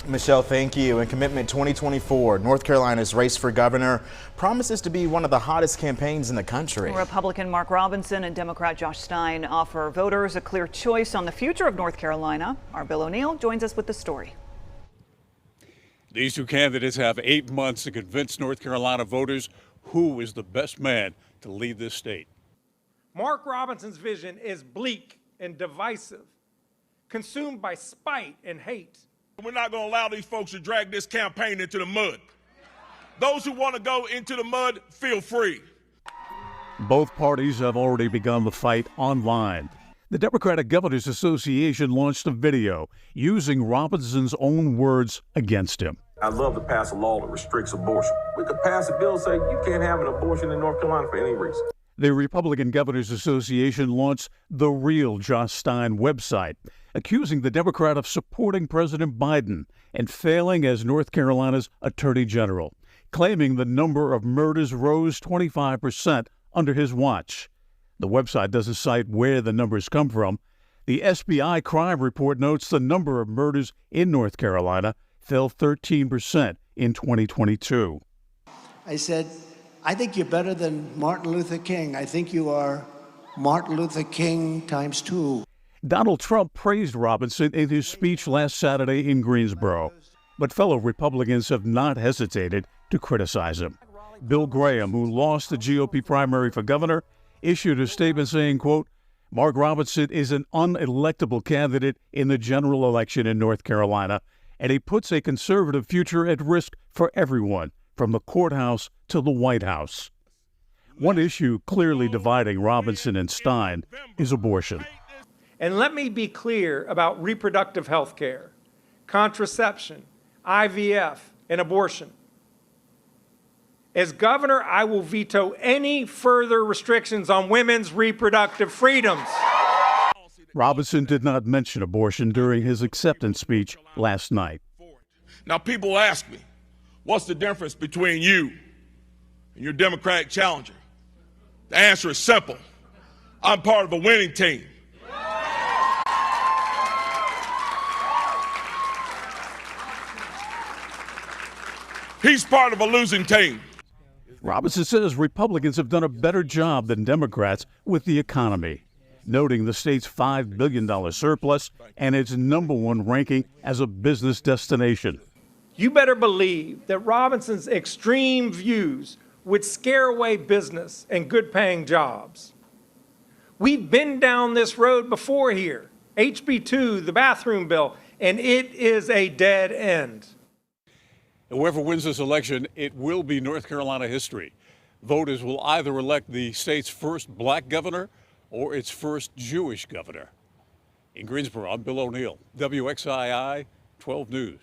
Michelle, thank you. In Commitment 2024, North Carolina's race for governor promises to be one of the hottest campaigns in the country. Republican Mark Robinson and Democrat Josh Stein offer voters a clear choice on the future of North Carolina. Our Bill O'Neill joins us with the story. These two candidates have 8 months to convince North Carolina voters who is the best man to lead this state. Mark Robinson's vision is bleak and divisive, consumed by spite and hate. We're not going to allow these folks to drag this campaign into the mud. Those who want to go into the mud, feel free. Both parties have already begun the fight online. The Democratic Governors Association launched a video using Robinson's own words against him. I'd love to pass a law that restricts abortion. We could pass a bill saying you can't have an abortion in North Carolina for any reason. The Republican Governors Association launched the Real Josh Stein website, accusing the Democrat of supporting President Biden and failing as North Carolina's Attorney General, claiming the number of murders rose 25% under his watch. The website doesn't cite where the numbers come from. The SBI crime report notes the number of murders in North Carolina fell 13% in 2022. I said, I think you're better than Martin Luther King. I think you are Martin Luther King times 2. Donald Trump praised Robinson in his speech last Saturday in Greensboro, but fellow Republicans have not hesitated to criticize him. Bill Graham, who lost the GOP primary for governor, issued a statement saying, quote, Mark Robinson is an unelectable candidate in the general election in North Carolina, and he puts a conservative future at risk for everyone, from the courthouse to the White House. One issue clearly dividing Robinson and Stein is abortion. And let me be clear about reproductive health care, contraception, IVF, and abortion. As governor, I will veto any further restrictions on women's reproductive freedoms. Robinson did not mention abortion during his acceptance speech last night. Now, people ask me, what's the difference between you and your Democratic challenger? The answer is simple. I'm part of a winning team. He's part of a losing team. Robinson says Republicans have done a better job than Democrats with the economy, noting the state's $5 billion surplus and its #1 ranking as a business destination. You better believe that Robinson's extreme views would scare away business and good-paying jobs. We've been down this road before here, HB2, the bathroom bill, and it is a dead end. Whoever wins this election, it will be North Carolina history. Voters will either elect the state's first black governor or its first Jewish governor. In Greensboro, I'm Bill O'Neill, WXII 12 News.